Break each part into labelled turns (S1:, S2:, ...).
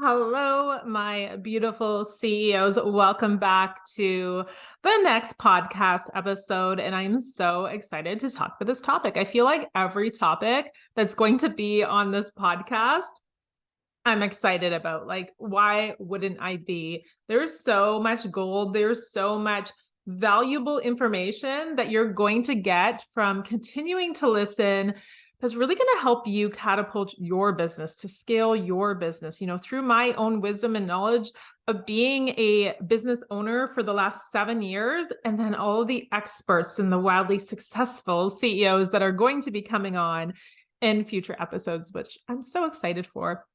S1: Hello, my beautiful CEOs. Welcome back to the next podcast episode. And I'm so excited to talk about this topic. I feel like every topic that's going to be on this podcast, I'm excited about. Like, why wouldn't I be? There's so much gold. There's so much valuable information that you're going to get from continuing to listen that's really going to help you catapult your business, to scale your business. Through my own wisdom and knowledge of being a business owner for the last 7 years, and then all of the experts and the wildly successful CEOs that are going to be coming on in future episodes, which I'm so excited for.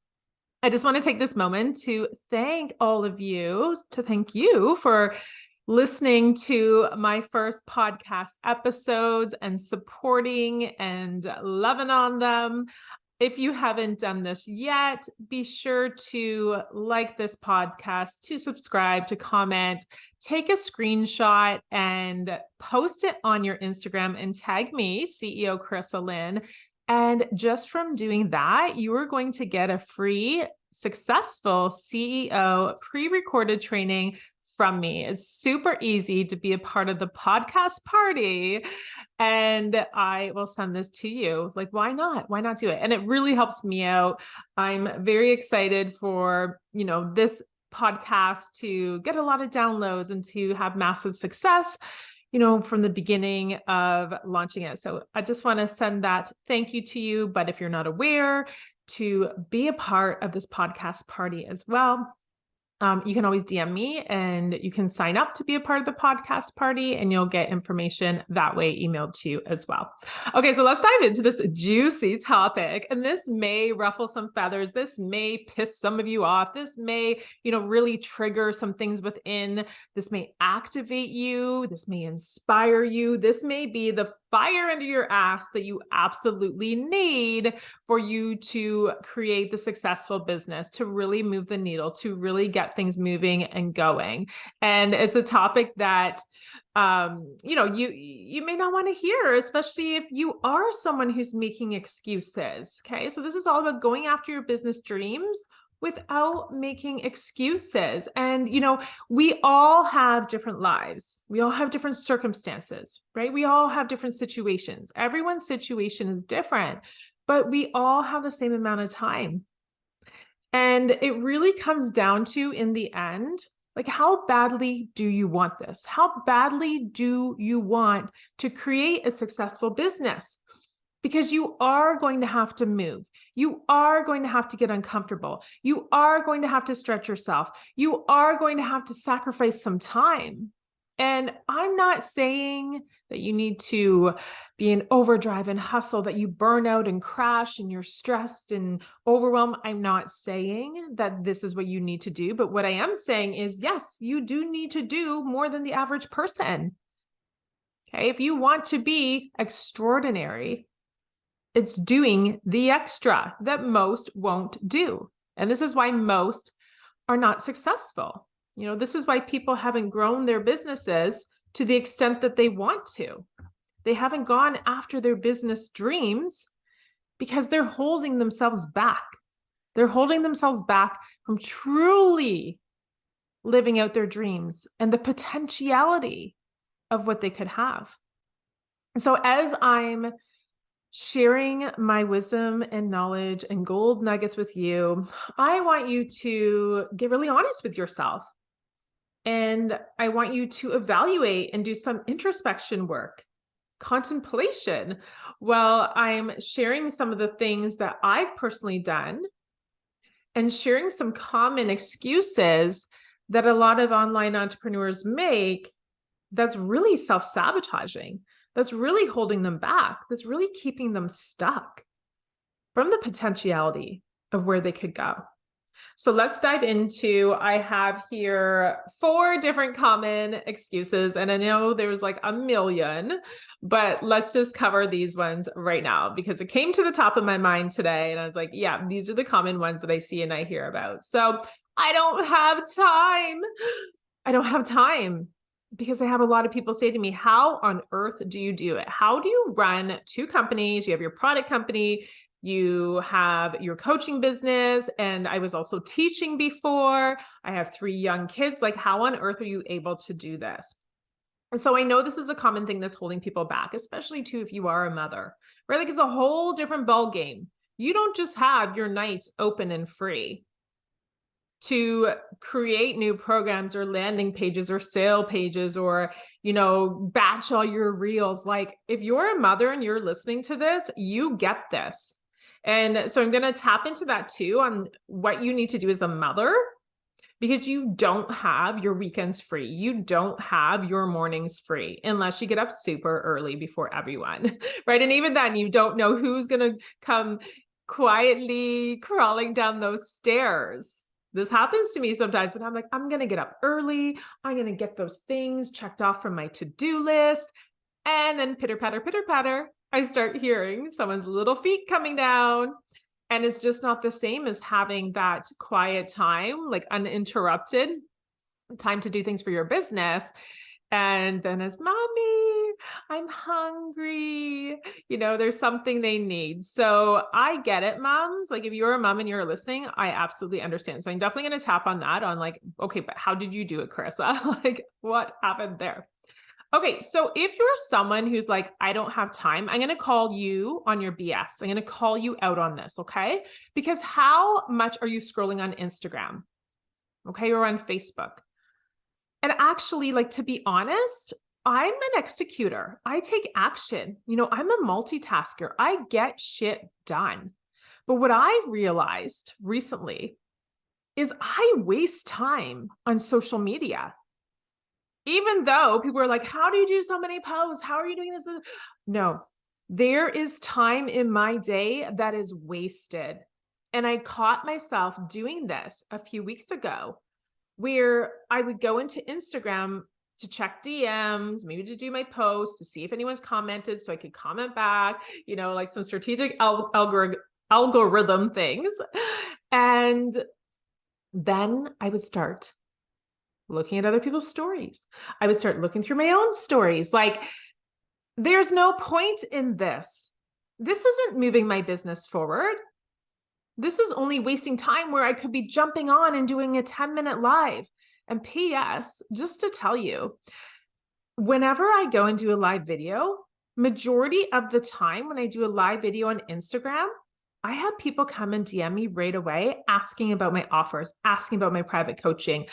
S1: I just want to take this moment to thank all of you, for listening to my first podcast episodes and supporting and loving on them. If you haven't done this yet, be sure to like this podcast, to subscribe, to comment, take a screenshot and post it on your Instagram and tag me, CEO Charissa Lynn. And just from doing that, you are going to get a free successful CEO pre-recorded training from me. It's super easy to be a part of the podcast party. And I will send this to you. Like, why not? Why not do it? And it really helps me out. I'm very excited for, this podcast to get a lot of downloads and to have massive success, from the beginning of launching it. So I just want to send that thank you to you. But if you're not aware, to be a part of this podcast party as well, you can always DM me and you can sign up to be a part of the podcast party and you'll get information that way emailed to you as well. Okay, so let's dive into this juicy topic. And this may ruffle some feathers. This may piss some of you off. This may, really trigger some things within. This may activate you. This may inspire you. This may be the fire under your ass that you absolutely need for you to create the successful business, to really move the needle, to really get things moving and going. And it's a topic that you may not want to hear, especially if you are someone who's making excuses. Okay, so this is all about going after your business dreams without making excuses. And, we all have different lives. We all have different circumstances, right? We all have different situations. Everyone's situation is different, but we all have the same amount of time. And it really comes down to, in the end, like, how badly do you want this? How badly do you want to create a successful business? Because you are going to have to move. You are going to have to get uncomfortable. You are going to have to stretch yourself. You are going to have to sacrifice some time. And I'm not saying that you need to be in overdrive and hustle, that you burn out and crash and you're stressed and overwhelmed. I'm not saying that this is what you need to do. But what I am saying is, yes, you do need to do more than the average person. Okay, if you want to be extraordinary, it's doing the extra that most won't do. And this is why most are not successful. This is why people haven't grown their businesses to the extent that they want to. They haven't gone after their business dreams because they're holding themselves back. They're holding themselves back from truly living out their dreams and the potentiality of what they could have. So as I'm sharing my wisdom and knowledge and gold nuggets with you, I want you to get really honest with yourself. And I want you to evaluate and do some introspection work, contemplation, while I'm sharing some of the things that I've personally done and sharing some common excuses that a lot of online entrepreneurs make that's really self-sabotaging, that's really holding them back, that's really keeping them stuck from the potentiality of where they could go. So let's dive into, I have here 4 different common excuses, and I know there's like a million, but let's just cover these ones right now because it came to the top of my mind today. And I was like, yeah, these are the common ones that I see and I hear about. So I don't have time. I don't have time because I have a lot of people say to me, how on earth do you do it? How do you run 2 companies? You have your product company, you have your coaching business, and I was also teaching before. I have 3 young kids. Like, how on earth are you able to do this? And so I know this is a common thing that's holding people back, especially too if you are a mother, right? Like, it's a whole different ball game. You don't just have your nights open and free to create new programs or landing pages or sale pages or, batch all your reels. Like, if you're a mother and you're listening to this, you get this. And so I'm going to tap into that too on what you need to do as a mother, because you don't have your weekends free. You don't have your mornings free unless you get up super early before everyone, right? And even then, you don't know who's going to come quietly crawling down those stairs. This happens to me sometimes when I'm like, I'm going to get up early. I'm going to get those things checked off from my to-do list. And then pitter patter, I start hearing someone's little feet coming down. And it's just not the same as having that quiet time, like uninterrupted time to do things for your business. And then as mommy, I'm hungry, there's something they need. So I get it, moms. Like, if you're a mom and you're listening, I absolutely understand. So I'm definitely going to tap on that on like, okay, but how did you do it, Charissa? Like, what happened there? Okay, so if you're someone who's like, I don't have time, I'm going to call you on your BS. I'm going to call you out on this, okay? Because how much are you scrolling on Instagram, okay, or on Facebook? And actually, like, to be honest, I'm an executor. I take action. I'm a multitasker. I get shit done. But what I realized recently is I waste time on social media. Even though people are like, how do you do so many posts? How are you doing this? No, there is time in my day that is wasted. And I caught myself doing this a few weeks ago, where I would go into Instagram to check DMs, maybe to do my posts, to see if anyone's commented so I could comment back, like some strategic algorithm things. And then I would start looking at other people's stories. I would start looking through my own stories. Like, there's no point in this. This isn't moving my business forward. This is only wasting time where I could be jumping on and doing a 10-minute live. And PS, just to tell you, whenever I go and do a live video, majority of the time when I do a live video on Instagram, I have people come and DM me right away, asking about my offers, asking about my private coaching,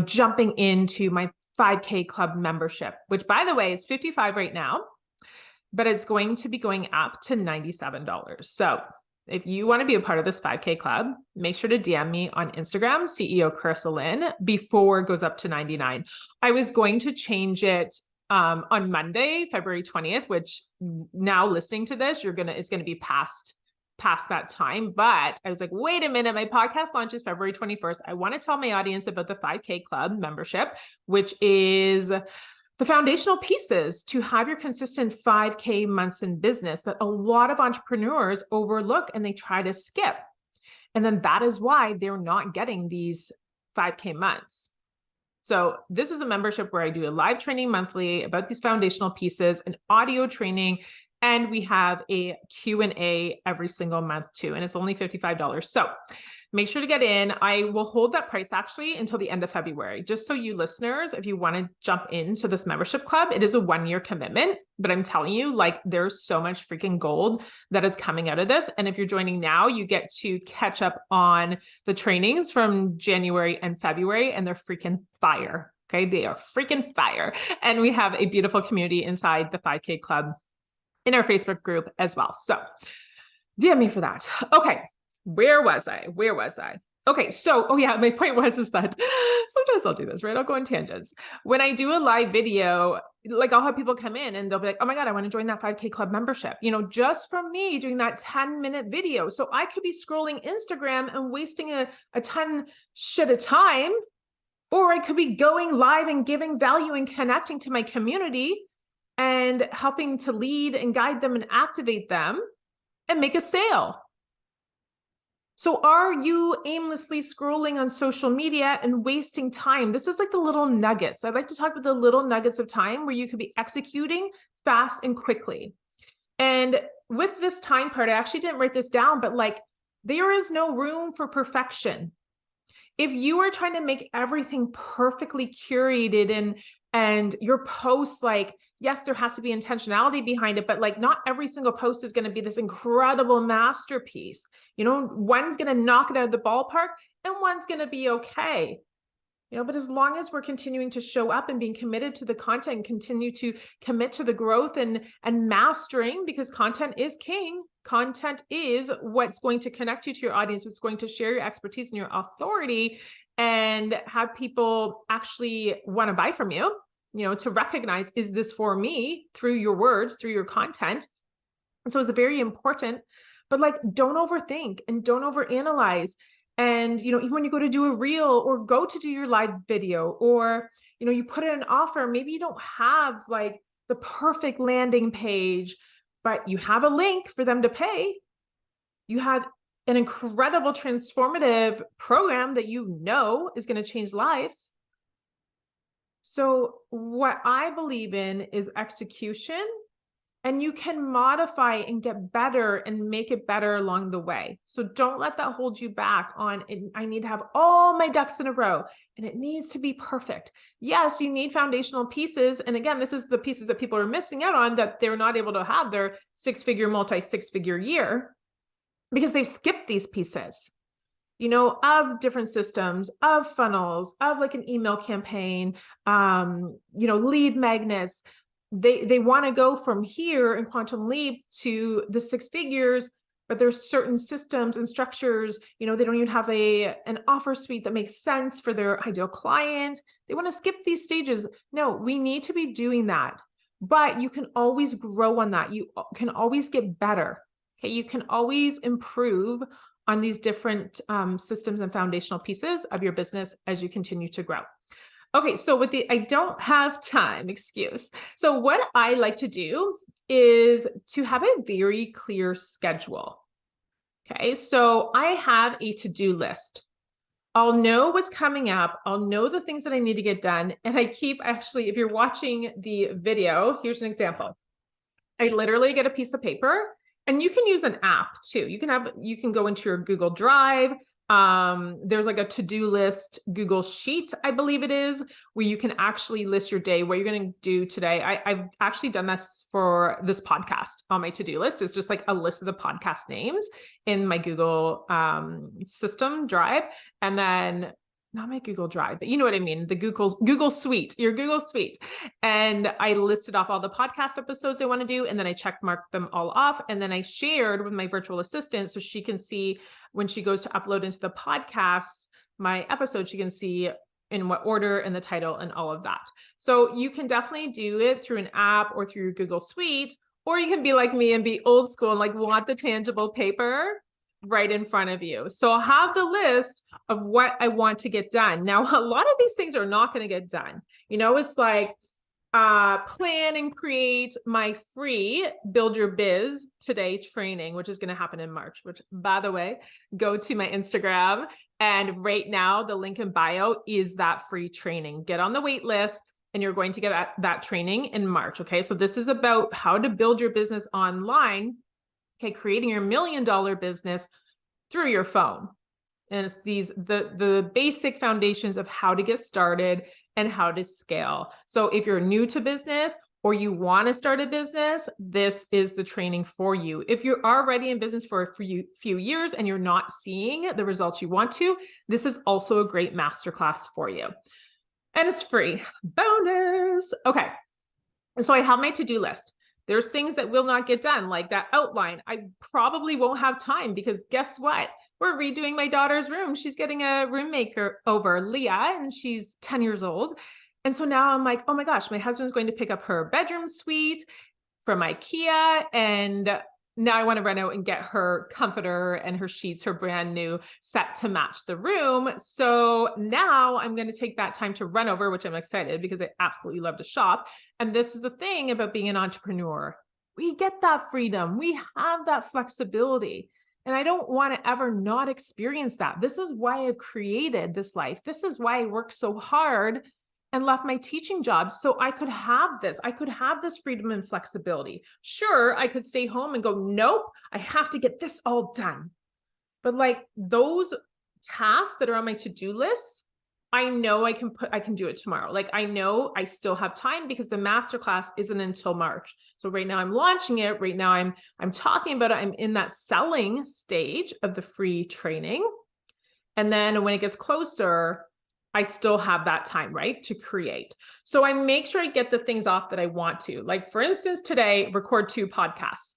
S1: jumping into my 5K club membership, which, by the way, is $55 right now, but it's going to be going up to $97. So if you want to be a part of this 5K club, make sure to DM me on Instagram, CEO Charissa Lynn, before it goes up to $99. I was going to change it on Monday, February 20th, which now listening to this, it's going to be past that time. But I was like, wait a minute, my podcast launches February 21st. I want to tell my audience about the 5K club membership, which is the foundational pieces to have your consistent 5K months in business that a lot of entrepreneurs overlook and they try to skip. And then that is why they're not getting these 5K months. So this is a membership where I do a live training monthly about these foundational pieces, an audio training, and we have a Q&A every single month too. And it's only $55. So make sure to get in. I will hold that price actually until the end of February. Just so you listeners, if you want to jump into this membership club, it is a 1-year commitment, but I'm telling you, like, there's so much freaking gold that is coming out of this. And if you're joining now, you get to catch up on the trainings from January and February, and they're freaking fire. Okay. They are freaking fire. And we have a beautiful community inside the 5K club in our Facebook group as well. So DM me for that. Okay. Where was I? Okay. So, my point is that sometimes I'll do this, right? I'll go on tangents. When I do a live video, like, I'll have people come in and they'll be like, oh my God, I want to join that 5K club membership, just from me doing that 10-minute video. So I could be scrolling Instagram and wasting a ton shit of time, or I could be going live and giving value and connecting to my community and helping to lead and guide them and activate them and make a sale. So are you aimlessly scrolling on social media and wasting time? This is like the little nuggets. I'd like to talk about the little nuggets of time where you could be executing fast and quickly. And with this time part, I actually didn't write this down, but like, there is no room for perfection. If you are trying to make everything perfectly curated and your posts, like, yes, there has to be intentionality behind it, but like not every single post is going to be this incredible masterpiece. You know, one's going to knock it out of the ballpark and one's going to be okay. You know, but as long as we're continuing to show up and being committed to the content, and continue to commit to the growth and mastering, because content is king. Content is what's going to connect you to your audience, what's going to share your expertise and your authority and have people actually want to buy from you, you know, to recognize, is this for me, through your words, through your content. And so it's very important, but like, don't overthink and don't overanalyze. And, you know, even when you go to do a reel or go to do your live video, or, you know, you put in an offer, maybe you don't have like the perfect landing page, but you have a link for them to pay. You had an incredible transformative program that you know is going to change lives. So what I believe in is execution. And you can modify and get better and make it better along the way. So don't let that hold you back on, I need to have all my ducks in a row and it needs to be perfect. Yes, you need foundational pieces. And again, this is the pieces that people are missing out on, that they're not able to have their six-figure, multi-six-figure year because they've skipped these pieces, you know, of different systems, of funnels, of like an email campaign, you know, lead magnets. They want to go from here in Quantum Leap to the six figures, but there's certain systems and structures, you know, they don't even have an offer suite that makes sense for their ideal client. They want to skip these stages. No, we need to be doing that, but you can always grow on that. You can always get better. Okay. You can always improve on these different systems and foundational pieces of your business as you continue to grow. Okay, so with the I don't have time excuse. So what I like to do is to have a very clear schedule. Okay, so I have a to-do list. I'll know what's coming up. I'll know the things that I need to get done. And I keep actually, if you're watching the video, here's an example. I literally get a piece of paper, and you can use an app too. You can go into your Google Drive. There's like a to-do list Google Sheet, I believe it is, where you can actually list your day, what you're going to do today. I've actually done this for this podcast on my to-do list. It's just like a list of the podcast names in my Google system Drive. And then not my Google Drive, but you know what I mean? The Google Suite, your Google Suite. And I listed off all the podcast episodes I want to do. And then I check marked them all off. And then I shared with my virtual assistant so she can see when she goes to upload into the podcasts, my episode, she can see in what order and the title and all of that. So you can definitely do it through an app or through your Google Suite, or you can be like me and be old school and like want the tangible paper right in front of you. So I'll have the list of what I want to get done. Now, a lot of these things are not going to get done. You know, it's like plan and create my free Build Your Biz Today training, which is going to happen in March, which, by the way, go to my Instagram. And right now, the link in bio is that free training. Get on the wait list and you're going to get that training in March. Okay. So this is about how to build your business online. Okay, creating your $1 million business through your phone. And it's the basic foundations of how to get started and how to scale. So if you're new to business or you want to start a business, this is the training for you. If you're already in business for a few years and you're not seeing the results you want to, this is also a great masterclass for you. And it's free. Bonus. Okay. So I have my to-do list. There's things that will not get done, like that outline. I probably won't have time because guess what? We're redoing my daughter's room. She's getting a room maker over, Leah, and she's 10 years old. And so now I'm like, oh my gosh, my husband's going to pick up her bedroom suite from IKEA. And now I want to run out and get her comforter and her sheets, her brand new set to match the room. So now I'm going to take that time to run over, which I'm excited because I absolutely love to shop. And this is the thing about being an entrepreneur. We get that freedom. We have that flexibility. And I don't want to ever not experience that. This is why I've created this life. This is why I work so hard. and left my teaching job so I could have this. I could have this freedom and flexibility. Sure, I could stay home and go, nope, I have to get this all done. But like those tasks that are on my to-do list, I know I can do it tomorrow. Like I know I still have time because the masterclass isn't until March. So right now I'm launching it. Right now I'm talking about it. I'm in that selling stage of the free training. And then when it gets closer, I still have that time, right, to create. So I make sure I get the things off that I want to. Like for instance, today, record 2 podcasts.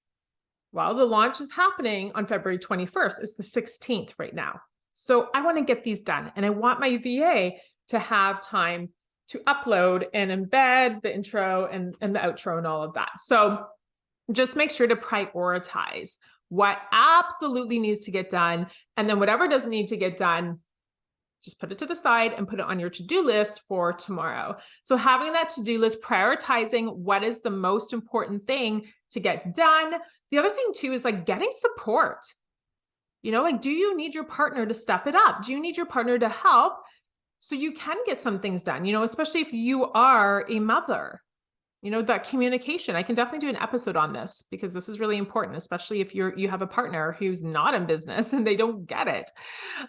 S1: Well, the launch is happening on February 21st. It's the 16th right now. So I want to get these done. And I want my VA to have time to upload and embed the intro and the outro and all of that. So just make sure to prioritize what absolutely needs to get done. And then whatever doesn't need to get done, just put it to the side and put it on your to-do list for tomorrow. So having that to-do list, prioritizing what is the most important thing to get done. The other thing too is like getting support. You know, like, do you need your partner to step it up? Do you need your partner to help so you can get some things done? You know, especially if you are a mother, you know, that communication. I can definitely do an episode on this because this is really important, especially if you have a partner who's not in business and they don't get it.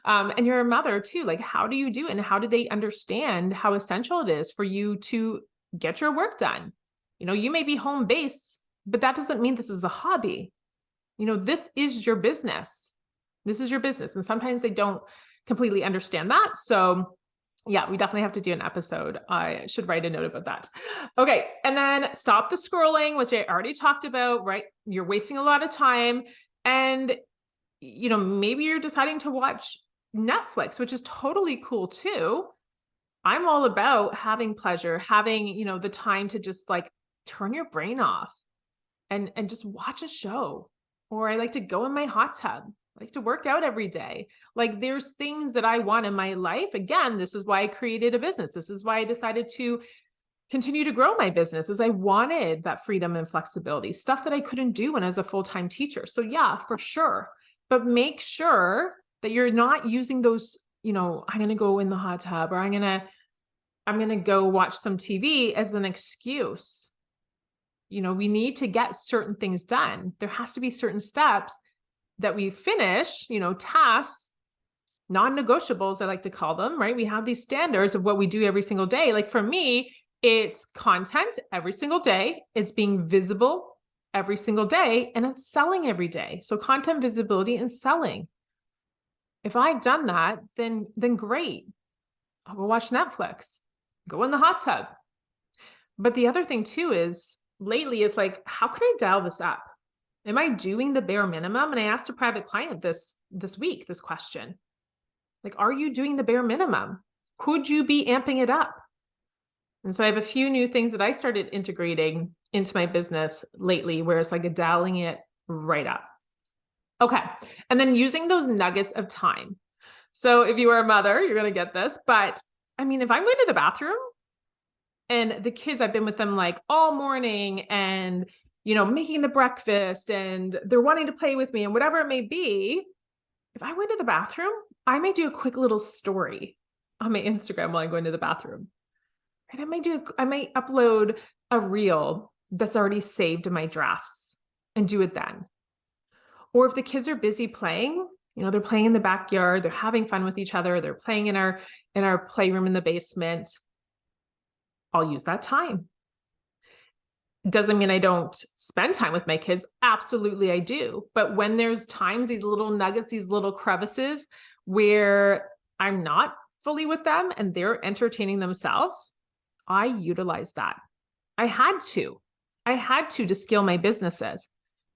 S1: And you're a mother too. Like, how do you do it? And how do they understand how essential it is for you to get your work done? You know, you may be home based, but that doesn't mean this is a hobby. You know, this is your business. This is your business. And sometimes they don't completely understand that. So yeah, we definitely have to do an episode. I should write a note about that. Okay. And then stop the scrolling, which I already talked about, right? You're wasting a lot of time. And, you know, maybe you're deciding to watch Netflix, which is totally cool too. I'm all about having pleasure, having, you know, the time to just like turn your brain off and just watch a show. Or I like to go in my hot tub. I like to work out every day. Like there's things that I want in my life. Again, this is why I created a business. This is why I decided to continue to grow my business, is I wanted that freedom and flexibility, stuff that I couldn't do when I was a full-time teacher. So yeah, for sure. But make sure that you're not using those, you know, I'm going to go in the hot tub or I'm going to go watch some TV as an excuse. You know, we need to get certain things done. There has to be certain steps that we finish, you know, tasks, non-negotiables, I like to call them, right? We have these standards of what we do every single day. Like for me, it's content every single day. It's being visible every single day, and it's selling every day. So content, visibility, and selling. If I've done that, then great. I'll go watch Netflix, go in the hot tub. But the other thing too is lately it's like, how can I dial this up? Am I doing the bare minimum? And I asked a private client this week, this question, like, are you doing the bare minimum? Could you be amping it up? And so I have a few new things that I started integrating into my business lately, where it's like dialing it right up. Okay. And then using those nuggets of time. So if you are a mother, you're going to get this, but I mean, if I'm going to the bathroom and the kids, I've been with them like all morning and, you know, making the breakfast and they're wanting to play with me and whatever it may be, if I went to the bathroom, I may do a quick little story on my Instagram while I'm going to the bathroom. And I might upload a reel that's already saved in my drafts and do it then. Or if the kids are busy playing, you know, they're playing in the backyard, they're having fun with each other, they're playing in our playroom in the basement, I'll use that time. Doesn't mean I don't spend time with my kids. Absolutely, I do. But when there's times, these little nuggets, these little crevices where I'm not fully with them and they're entertaining themselves, I utilize that. I had to scale my businesses,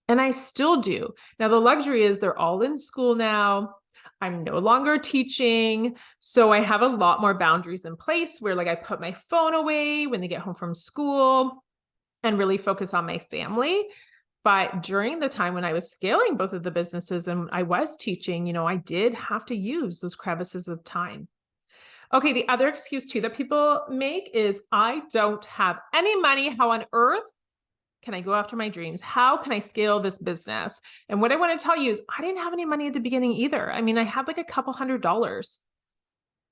S1: and I still do. Now, the luxury is they're all in school now. I'm no longer teaching. So I have a lot more boundaries in place where like I put my phone away when they get home from school and really focus on my family. But during the time when I was scaling both of the businesses and I was teaching, you know, I did have to use those crevices of time. Okay, the other excuse too that people make is, I don't have any money. How on earth can I go after my dreams? How can I scale this business? And what I want to tell you is I didn't have any money at the beginning either. I mean, I had like a couple $100,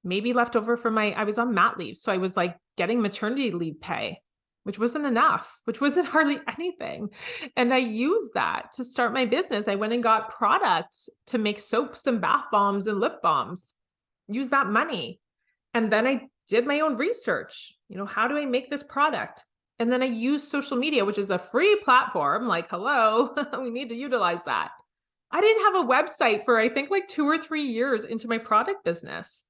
S1: maybe left over from I was on mat leave. So I was like getting maternity leave pay, which wasn't enough, which wasn't hardly anything. And I used that to start my business. I went and got products to make soaps and bath bombs and lip balms, use that money. And then I did my own research. How do I make this product? And then I used social media, which is a free platform. Like, hello, we need to utilize that. I didn't have a website for, I think, like 2 or 3 years into my product business.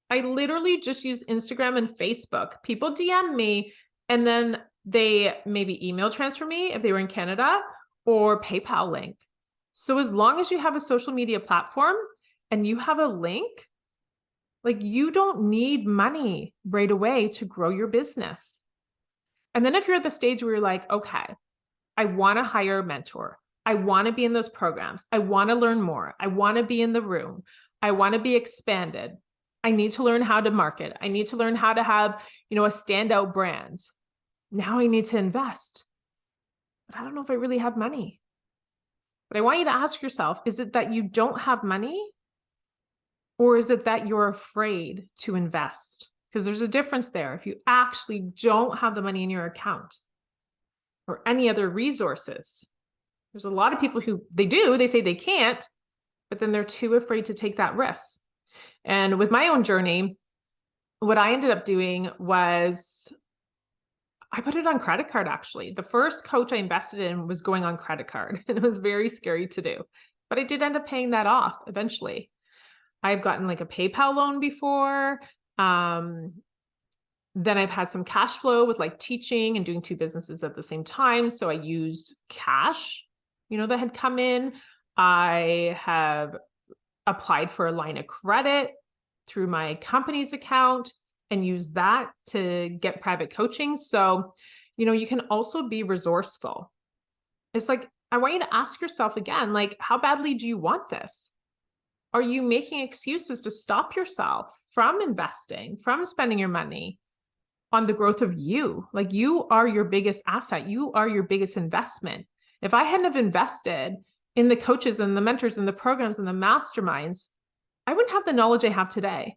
S1: I literally just used Instagram and Facebook. People DM me, and then they maybe email transfer me if they were in Canada, or PayPal link. So as long as you have a social media platform and you have a link, like, you don't need money right away to grow your business. And then if you're at the stage where you're like, okay, I want to hire a mentor. I want to be in those programs. I want to learn more. I want to be in the room. I want to be expanded. I need to learn how to market. I need to learn how to have, a standout brand. Now I need to invest. But I don't know if I really have money. But I want you to ask yourself, is it that you don't have money? Or is it that you're afraid to invest? Because there's a difference there. If you actually don't have the money in your account or any other resources, there's a lot of people who they say they can't, but then they're too afraid to take that risk. And with my own journey, what I ended up doing was I put it on credit card, actually. The first coach I invested in was going on credit card, and it was very scary to do. But I did end up paying that off eventually. I've gotten like a PayPal loan before. Then I've had some cash flow with like teaching and doing 2 businesses at the same time. So I used cash, that had come in. I have applied for a line of credit through my company's account and used that to get private coaching. So, you can also be resourceful. It's like, I want you to ask yourself again, like, how badly do you want this? Are you making excuses to stop yourself from investing, from spending your money on the growth of you? Like, you are your biggest asset. You are your biggest investment. If I hadn't have invested in the coaches and the mentors and the programs and the masterminds, I wouldn't have the knowledge I have today.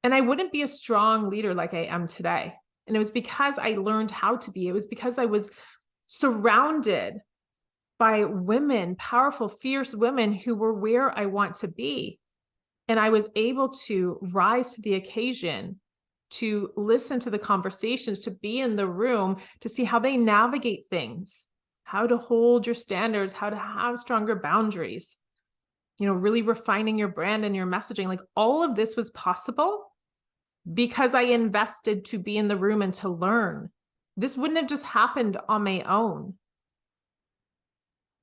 S1: And I wouldn't be a strong leader like I am today. And it was because I learned how to be. It was because I was surrounded by women, powerful, fierce women who were where I want to be. And I was able to rise to the occasion, to listen to the conversations, to be in the room, to see how they navigate things, how to hold your standards, how to have stronger boundaries, really refining your brand and your messaging. Like, all of this was possible because I invested to be in the room and to learn. This wouldn't have just happened on my own.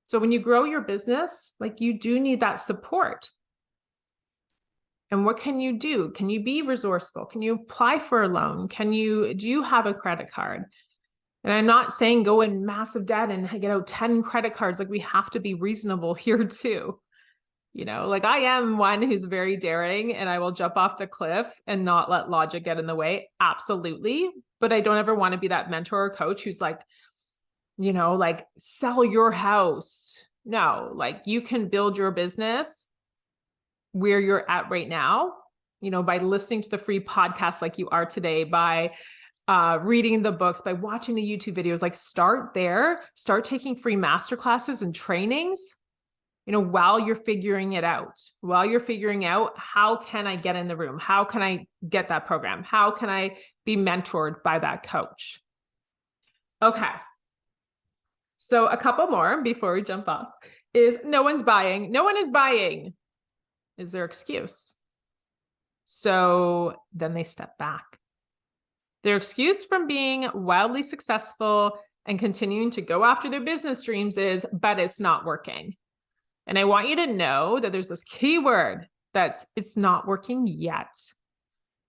S1: So when you grow your business, like, you do need that support. And what can you do? Can you be resourceful? Can you apply for a loan? Do you have a credit card? And I'm not saying go in massive debt and get out 10 credit cards. Like, we have to be reasonable here too. Like, I am one who's very daring, and I will jump off the cliff and not let logic get in the way. Absolutely. But I don't ever want to be that mentor or coach who's like, like, sell your house. No, like, you can build your business where you're at right now, by listening to the free podcast like you are today, by reading the books, by watching the YouTube videos. Like, start there, start taking free masterclasses and trainings, while you're figuring it out, while you're figuring out, how can I get in the room? How can I get that program? How can I be mentored by that coach? Okay. So a couple more before we jump off is no one's buying. No one is buying is their excuse. So then they step back. Their excuse from being wildly successful and continuing to go after their business dreams is, but it's not working. And I want you to know that there's this key word that's, it's not working yet.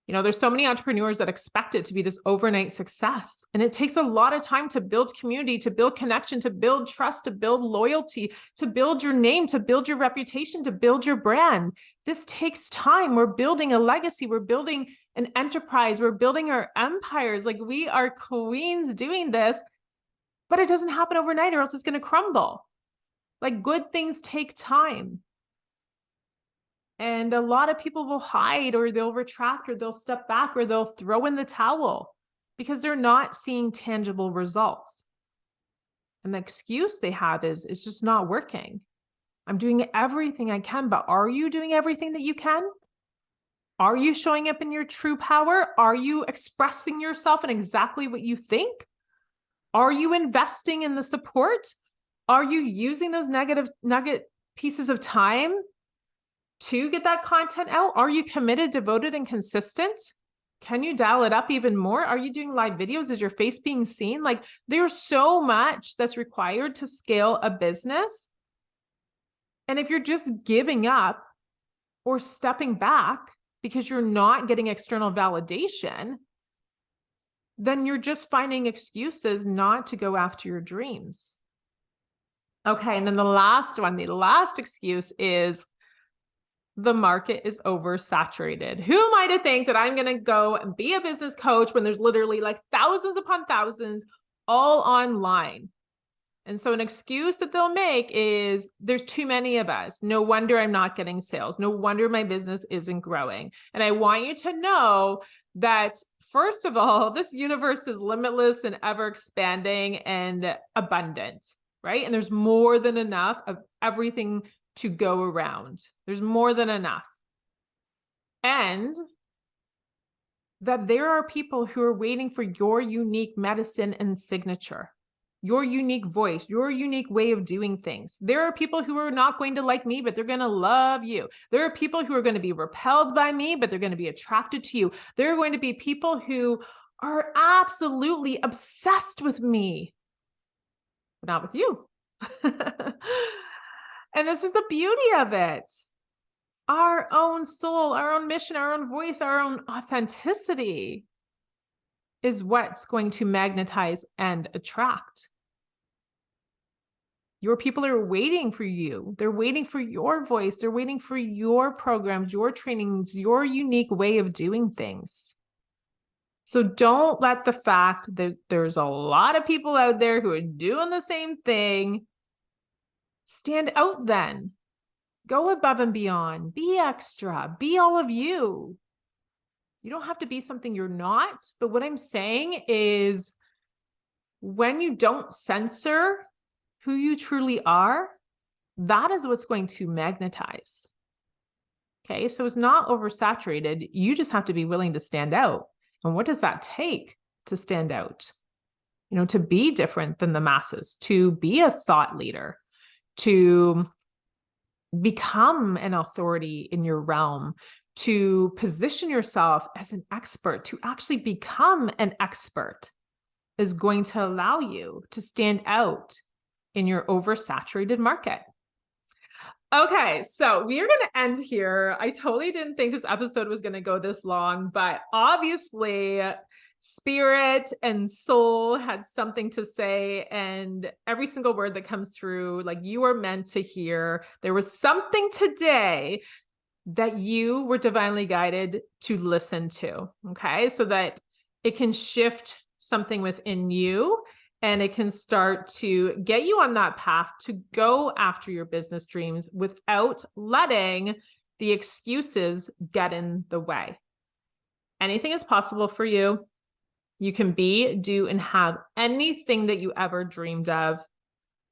S1: There's so many entrepreneurs that expect it to be this overnight success. And it takes a lot of time to build community, to build connection, to build trust, to build loyalty, to build your name, to build your reputation, to build your brand. This takes time. We're building a legacy. We're building an enterprise. We're building our empires. Like, we are queens doing this, but it doesn't happen overnight, or else it's going to crumble. Like, good things take time. And a lot of people will hide, or they'll retract, or they'll step back, or they'll throw in the towel because they're not seeing tangible results. And the excuse they have is, it's just not working. I'm doing everything I can, but are you doing everything that you can? Are you showing up in your true power? Are you expressing yourself in exactly what you think? Are you investing in the support? Are you using those nugget pieces of time to get that content out? Are you committed, devoted, and consistent? Can you dial it up even more? Are you doing live videos? Is your face being seen? Like, there's so much that's required to scale a business. And if you're just giving up or stepping back because you're not getting external validation, then you're just finding excuses not to go after your dreams. Okay, and then the last excuse is, the market is oversaturated. Who am I to think that I'm going to go and be a business coach when there's literally like thousands upon thousands all online? And so an excuse that they'll make is, there's too many of us. No wonder I'm not getting sales. No wonder my business isn't growing. And I want you to know that, first of all, this universe is limitless and ever expanding and abundant, right? And there's more than enough of everything to go around. There's more than enough. And that there are people who are waiting for your unique medicine and signature, your unique voice, your unique way of doing things. There are people who are not going to like me, but they're going to love you. There are people who are going to be repelled by me, but they're going to be attracted to you. There are going to be people who are absolutely obsessed with me, but not with you. And this is the beauty of it. Our own soul, our own mission, our own voice, our own authenticity is what's going to magnetize and attract. Your people are waiting for you. They're waiting for your voice. They're waiting for your programs, your trainings, your unique way of doing things. So don't let the fact that there's a lot of people out there who are doing the same thing stand out then. Go above and beyond. Be extra. Be all of you. You don't have to be something you're not. But what I'm saying is, when you don't censor who you truly are, that is what's going to magnetize. Okay, so it's not oversaturated. You just have to be willing to stand out. And what does that take to stand out? You know, to be different than the masses, to be a thought leader, to become an authority in your realm, to position yourself as an expert, to actually become an expert, is going to allow you to stand out in your oversaturated market. Okay, so we are going to end here. I totally didn't think this episode was going to go this long, but obviously spirit and soul had something to say, and every single word that comes through, like, you are meant to hear. There was something today that you were divinely guided to listen to, okay? So that it can shift something within you, and it can start to get you on that path to go after your business dreams without letting the excuses get in the way. Anything is possible for you. You can be, do, and have anything that you ever dreamed of.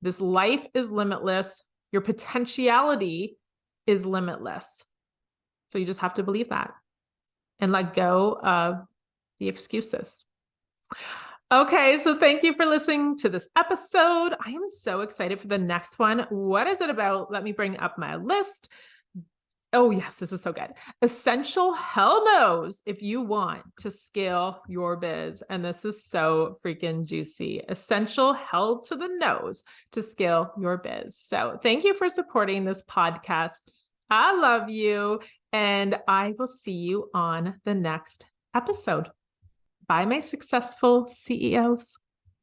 S1: This life is limitless. Your potentiality is limitless. So you just have to believe that and let go of the excuses. Okay, so thank you for listening to this episode. I am so excited for the next one. What is it about? Let me bring up my list. Oh yes, this is so good. Essential hell no's if you want to scale your biz. And this is so freaking juicy. Essential hell to the nose to scale your biz. So thank you for supporting this podcast. I love you, and I will see you on the next episode. Bye, my successful CEOs.